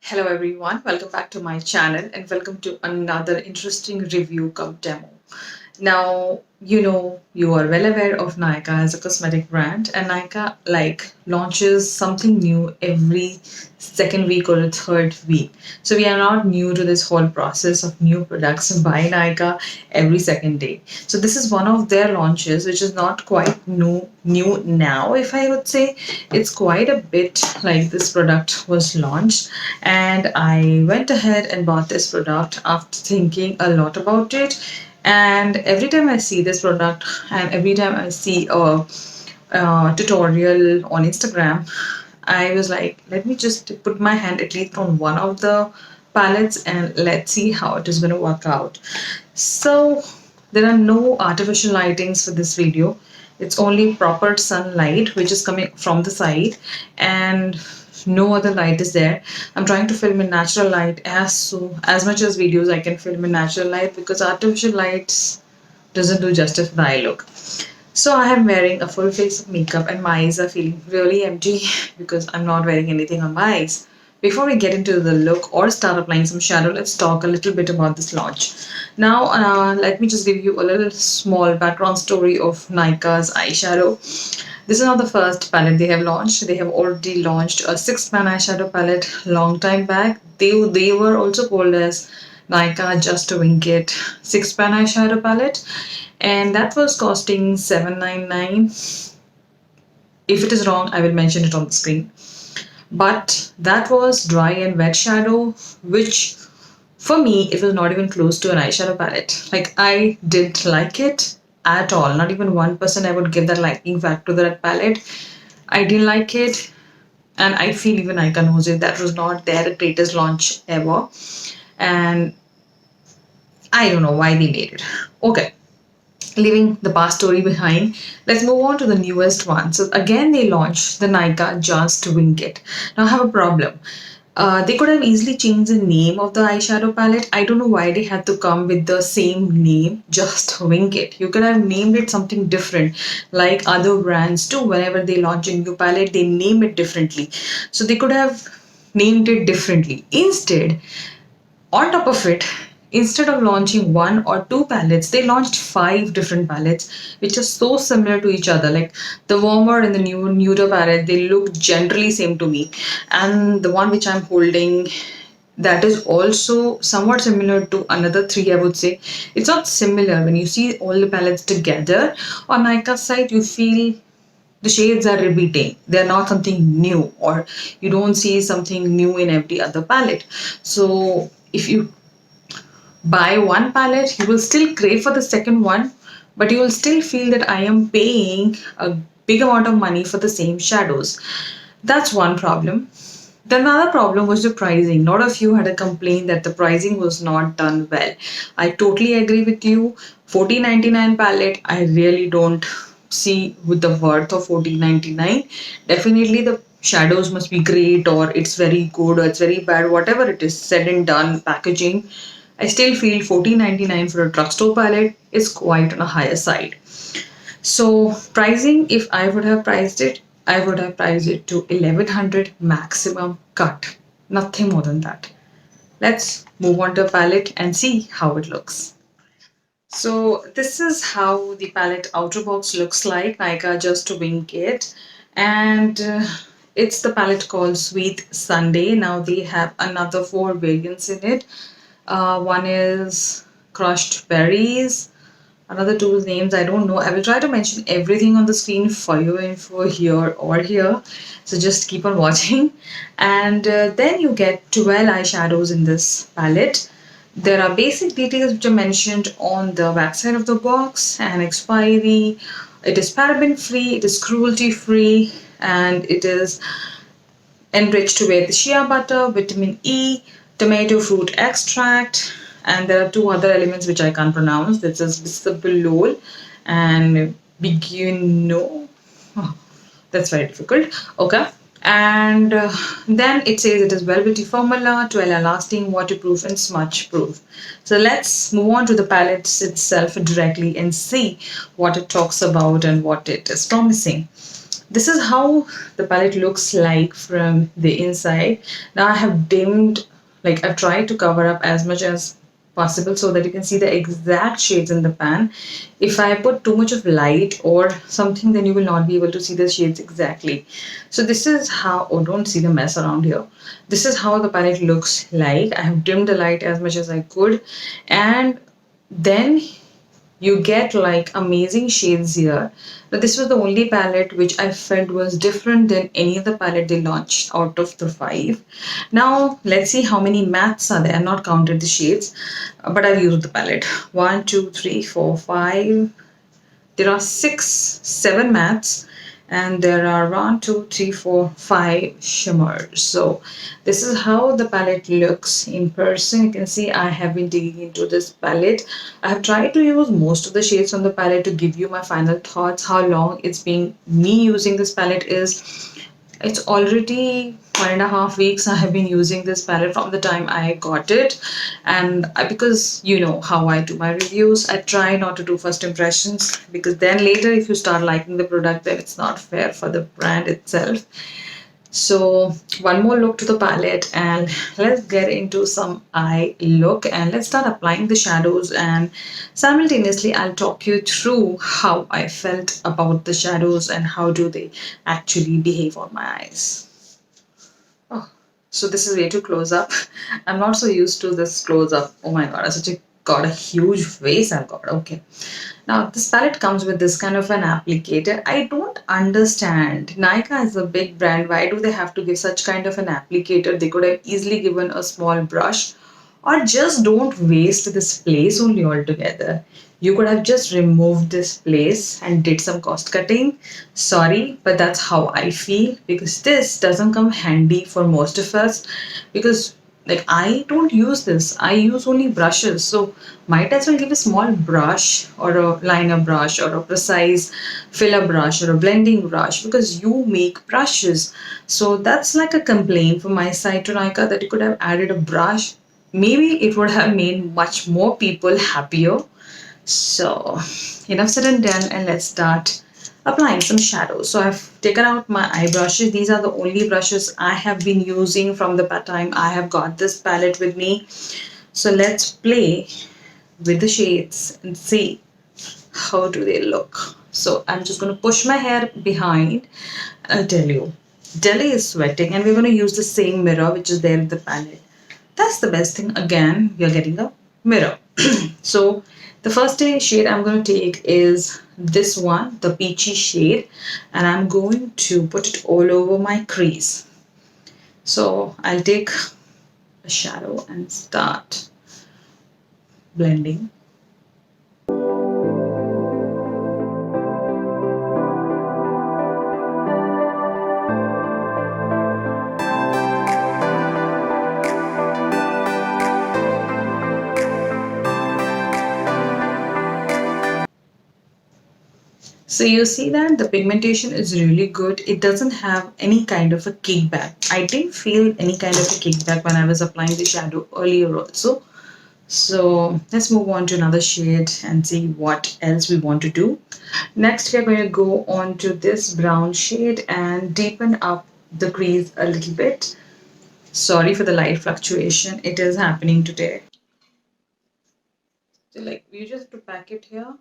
Hello everyone, welcome back to my channel and welcome to another interesting review cum demo. Now, you are well aware of Nykaa as a cosmetic brand, and Nykaa launches something new every second week or the third week. So we are not new to this whole process of new products by Nykaa every second day. So this is one of their launches, which is not quite new now, if I would say. It's quite a bit like this product was launched, and I went ahead and bought this product after thinking a lot about it. And every time I see this product and every time I see a tutorial on Instagram, I was like, let me just put my hand at least on one of the palettes and let's see how it is going to work out. So there are no artificial lightings for this video. It's only proper sunlight which is coming from the side, and no other light is there. I'm trying to film in natural light as much as videos I can film in natural light, because artificial lights doesn't do justice for the eye look. So I am wearing a full face of makeup and my eyes are feeling really empty because I'm not wearing anything on my eyes. Before we get into the look or start applying some shadow, let's talk a little bit about this launch. Now, let me just give you a little small background story of Nykaa's eyeshadow. This is not the first palette they have launched. They have already launched a 6-pan eyeshadow palette long time back. They were also called as Nykaa Just Wink It 6-pan eyeshadow palette, and that was costing $7.99. If it is wrong, I will mention it on the screen. But that was dry and wet shadow, which for me, it was not even close to an eyeshadow palette. Like, I didn't like it at all. Not even 1% I would give that liking factor to that palette. I didn't like it, and I feel even Nykaa knows it. That was not their greatest launch ever. And I don't know why they made it. Okay, leaving the past story behind, let's move on to the newest one. So again, they launched the Nykaa Just Wink It. Now I have a problem. They could have easily changed the name of the eyeshadow palette. I don't know why they had to come with the same name, Just Wink It. You could have named it something different, like other brands do. Whenever they launch a new palette, they name it differently. So they could have named it differently. Instead, on top of it, instead of launching one or two palettes, they launched 5 different palettes, which are so similar to each other. Like the warmer and the nuder palette, they look generally same to me, and the one which I'm holding, that is also somewhat similar to another three, I would say. It's not similar. When you see all the palettes together on Nykaa's site, you feel the shades are repeating. They're not something new, or you don't see something new in every other palette. So if you buy one palette, you will still crave for the second one, but you will still feel that I am paying a big amount of money for the same shadows. That's one problem. The another problem was the pricing. A lot of you had a complaint that the pricing was not done well. I totally agree with you. 14.99 palette, I really don't see with the worth of 14.99. Definitely the shadows must be great, or it's very good, or it's very bad, whatever it is said and done packaging. I still feel 14.99 for a drugstore palette is quite on a higher side. So pricing, if I would have priced it, I would have priced it to 1100 maximum cut. Nothing more than that. Let's move on to a palette and see how it looks. So this is how the palette outer box looks like. Nykaa Just Wink It. And it's the palette called Sweet Sundae. Now they have another 4 variants in it. One is crushed berries. Another two names I don't know. I will try to mention everything on the screen for your info here or here. So just keep on watching. And then you get 12 eyeshadows in this palette. There are basic details which are mentioned on the backside of the box, and expiry. It is paraben free, it is cruelty free, and it is enriched with shea butter, vitamin E, tomato fruit extract, and there are 2 other elements which I can't pronounce. This is bisabolol and biguino. Oh, that's very difficult. Okay. And then it says it is velvety formula, 12-hour lasting, waterproof, and smudge proof. So let's move on to the palette itself directly and see what it talks about and what it is promising. This is how the palette looks like from the inside. Now I have dimmed, like I've tried to cover up as much as possible so that you can see the exact shades in the pan. If I put too much of light or something, then you will not be able to see the shades exactly. So this is how, oh, don't see the mess around here. This is how the palette looks like. I have dimmed the light as much as I could, and then you get like amazing shades here. But this was the only palette which I felt was different than any other palette they launched out of the five. Now let's see how many mattes are there. I've not counted the shades, but I'll use the palette. One, two, three, four, five. There are six, seven mattes, and there are one, two, three, four, five shimmers. So this is how the palette looks in person. You can see I have been digging into this palette. I have tried to use most of the shades on the palette to give you my final thoughts. How long it's been me using this palette is, it's already 1.5 weeks I have been using this palette from the time I got it. And because you know how I do my reviews, I try not to do first impressions, because then later if you start liking the product, then it's not fair for the brand itself. So one more look to the palette, and let's get into some eye look, and let's start applying the shadows, and simultaneously I'll talk you through how I felt about the shadows and how do they actually behave on my eyes. Oh, so this is way too close up. I'm not so used to this close up. Oh my god, I such a got a huge face I've got. Okay. Now, this palette comes with this kind of an applicator. I don't understand. Nykaa is a big brand. Why do they have to give such kind of an applicator? They could have easily given a small brush, or just don't waste this place only altogether. You could have just removed this place and did some cost cutting. Sorry, but that's how I feel, because this doesn't come handy for most of us, because like I don't use this. I use only brushes. So might as well give a small brush or a liner brush or a precise filler brush or a blending brush, because you make brushes. So that's like a complaint from my side to Nykaa, that you could have added a brush. Maybe it would have made much more people happier. So enough said and done, and let's start applying some shadows. So I've taken out my eye brushes. These are the only brushes I have been using from the time I have got this palette with me. So let's play with the shades and see how do they look. So I'm just going to push my hair behind. I'll tell you, Delhi is sweating, and we're going to use the same mirror which is there in the palette. That's the best thing. Again, we are getting a mirror. So the first shade I'm going to take is this one, the peachy shade, and I'm going to put it all over my crease. So I'll take a shadow and start blending. So you see that the pigmentation is really good. It doesn't have any kind of a kickback. I didn't feel any kind of a kickback when I was applying the shadow earlier also. So let's move on to another shade and see what else we want to do. Next, we're going to go on to this brown shade and deepen up the crease a little bit. Sorry for the light fluctuation. It is happening today. So like we just have to pack it here.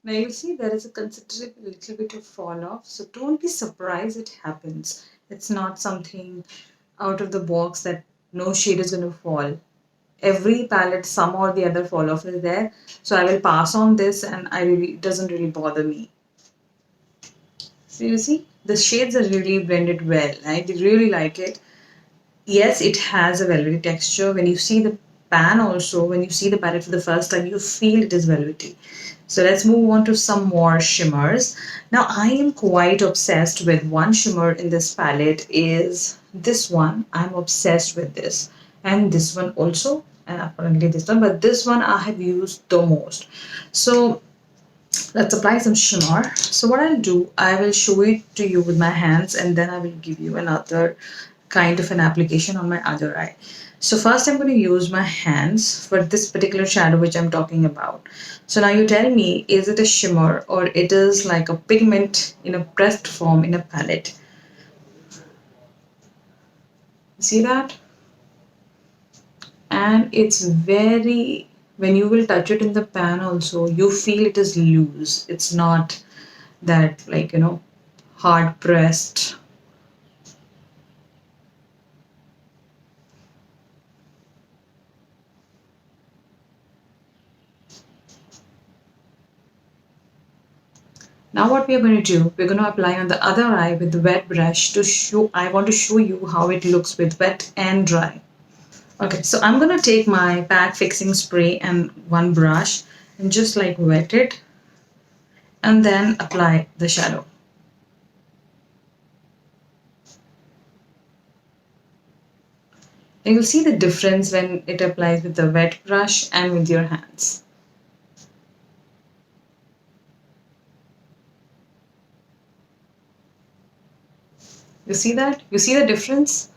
Now you see there is a considerable little bit of fall off, so don't be surprised it happens. It's not something out of the box that no shade is going to fall. Every palette, some or the other fall off is there, so I will pass on this, and it doesn't really bother me. So you see, the shades are really blended well. I really like it. Yes, it has a velvety texture. When you see the pan also, when you see the palette for the first time, you feel it is velvety. So let's move on to some more shimmers. Now I am quite obsessed with one shimmer in this palette, is this one. I'm obsessed with this, and this one also, and apparently this one, but this one I have used the most. So let's apply some shimmer. So what I'll do, I will show it to you with my hands and then I will give you another kind of an application on my other eye. So first I'm going to use my hands for this particular shadow which I'm talking about. So now you tell me, is it a shimmer or it is like a pigment in a pressed form in a palette? See that? And it's very, when you will touch it in the pan also, you feel it is loose. It's not that like, hard pressed. Now what we are going to do, we're going to apply on the other eye with the wet brush to show, I want to show you how it looks with wet and dry. Okay, so I'm going to take my pack fixing spray and one brush and just like wet it and then apply the shadow. You will see the difference when it applies with the wet brush and with your hands. You see that? You see the difference?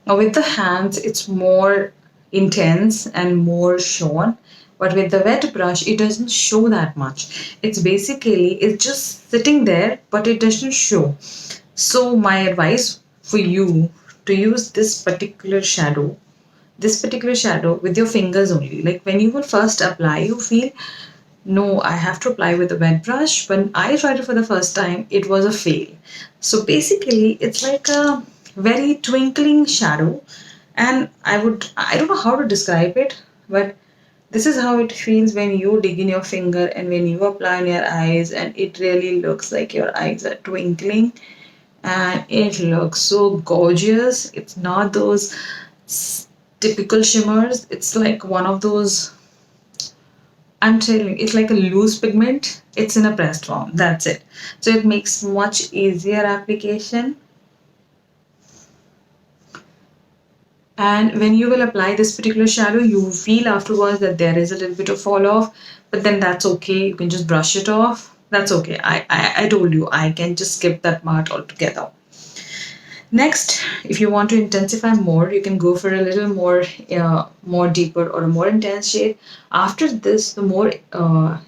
Now with the hands, it's more intense and more shown. But with the wet brush, it doesn't show that much. It's just sitting there, but it doesn't show. So my advice for you to use this particular shadow with your fingers only. Like when you will first apply, you feel, no, I have to apply with a wet brush. When I tried it for the first time, it was a fail. So basically, it's like a very twinkling shadow. And I don't know how to describe it, but this is how it feels when you dig in your finger and when you apply on your eyes, and it really looks like your eyes are twinkling and it looks so gorgeous. It's not those typical shimmers, it's like one of those, I'm telling you, it's like a loose pigment. It's in a pressed form. That's it. So it makes much easier application. And when you will apply this particular shadow, you feel afterwards that there is a little bit of fall off, but then that's okay. You can just brush it off. That's okay. I told you, I can just skip that part altogether. Next, if you want to intensify more, you can go for a little more deeper or a more intense shade. After this, the more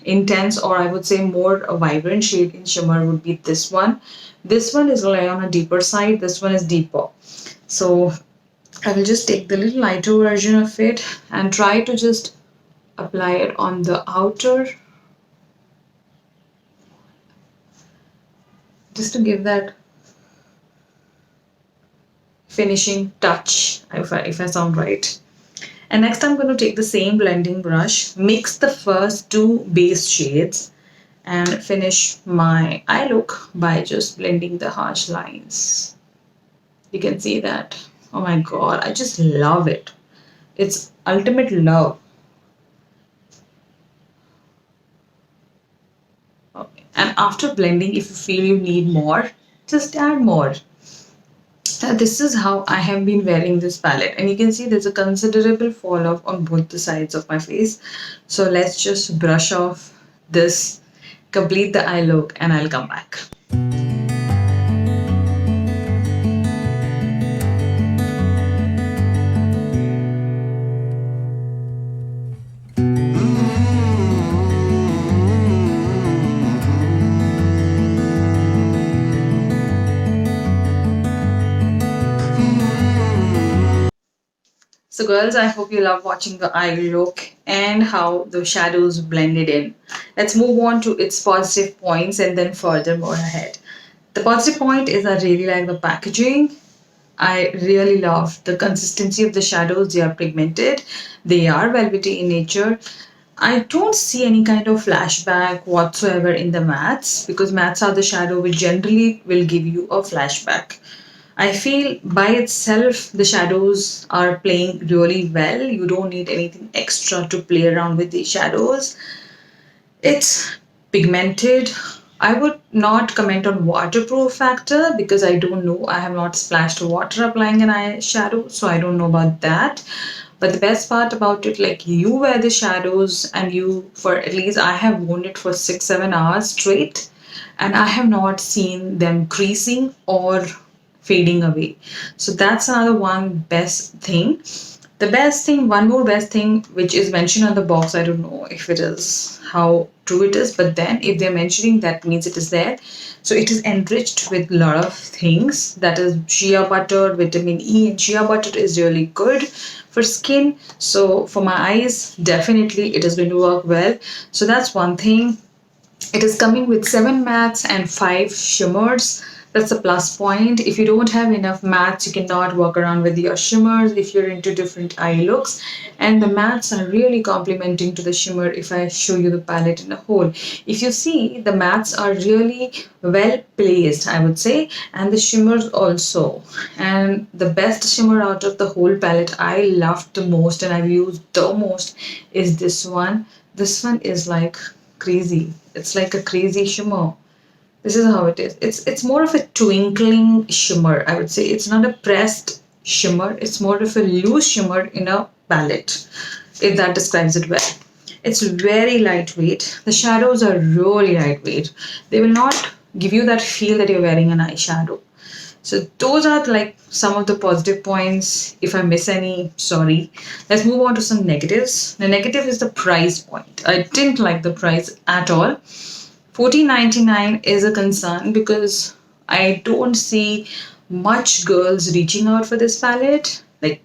intense, or I would say more vibrant shade in shimmer would be this one. This one is like on a deeper side. This one is deeper. So I will just take the little lighter version of it and try to just apply it on the outer, just to give that finishing touch, if I sound right. And next I'm going to take the same blending brush, mix the first two base shades and finish my eye look by just blending the harsh lines. You can see that. Oh my god, I just love it. It's ultimate love. Okay. And after blending, if you feel you need more, just add more. This is how I have been wearing this palette, and you can see there's a considerable fall off on both the sides of my face. So let's just brush off this, complete the eye look, and I'll come back. So girls, I hope you love watching the eye look and how the shadows blended in. Let's move on to its positive points and then further more ahead. The positive point is I really like the packaging. I really love the consistency of the shadows. They are pigmented. They are velvety in nature. I don't see any kind of flashback whatsoever in the mattes, because mattes are the shadow which generally will give you a flashback. I feel by itself the shadows are playing really well. You don't need anything extra to play around with these shadows. It's pigmented. I would not comment on waterproof factor because I don't know. I have not splashed water applying an eyeshadow, so I don't know about that. But the best part about it, like you wear the shadows and you, for at least I have worn it for 6-7 hours straight, and I have not seen them creasing or fading away. So that's another one best thing. The best thing, one more best thing, which is mentioned on the box, I don't know if it is how true it is, but then if they're mentioning, that means it is there. So it is enriched with a lot of things, that is shea butter, vitamin E, and shea butter is really good for skin. So for my eyes, definitely it is going to work well. So that's one thing. It is coming with 7 mattes and 5 shimmers. That's a plus point. If you don't have enough mattes, you cannot work around with your shimmers if you're into different eye looks. And the mattes are really complementing to the shimmer if I show you the palette in a whole. If you see, the mattes are really well placed, I would say, and the shimmers also. And the best shimmer out of the whole palette I loved the most and I've used the most is this one. This one is like crazy. It's like a crazy shimmer. This is how it is. It's more of a twinkling shimmer, I would say. It's not a pressed shimmer. It's more of a loose shimmer in a palette, if that describes it well. It's very lightweight. The shadows are really lightweight. They will not give you that feel that you're wearing an eyeshadow. So those are like some of the positive points. If I miss any, sorry. Let's move on to some negatives. The negative is the price point. I didn't like the price at all. $14.99 is a concern because I don't see much girls reaching out for this palette. Like,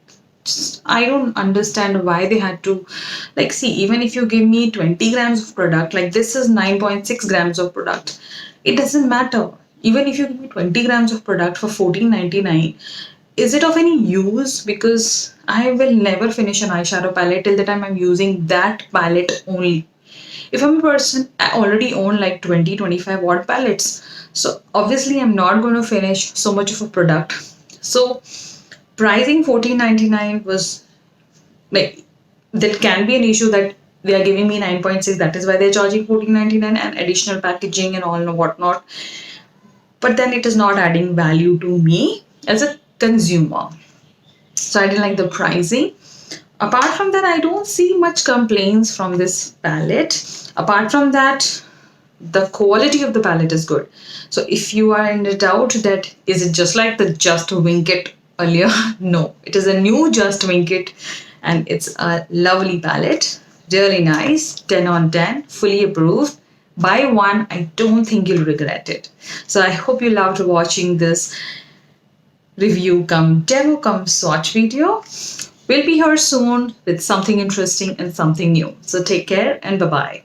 I don't understand why they had to, like, see, even if you give me 20 grams of product, like this is 9.6 grams of product, it doesn't matter. Even if you give me 20 grams of product for $14.99, is it of any use? Because I will never finish an eyeshadow palette till the time I'm using that palette only. If I'm a person, I already own like 20-25 watt palettes. So obviously I'm not going to finish so much of a product. So pricing $14.99 was like, that can be an issue that they are giving me 9.6. That is why they're charging $14.99 and additional packaging and all and whatnot. But then it is not adding value to me as a consumer. So I didn't like the pricing. Apart from that, I don't see much complaints from this palette. Apart from that, the quality of the palette is good. So if you are in a doubt that is it just like the Just Wink It earlier, no, it is a new Just Wink It and it's a lovely palette. Really nice, 10 on 10, fully approved. Buy one, I don't think you'll regret it. So I hope you loved watching this review come demo come swatch video. We'll be here soon with something interesting and something new. So take care and bye-bye.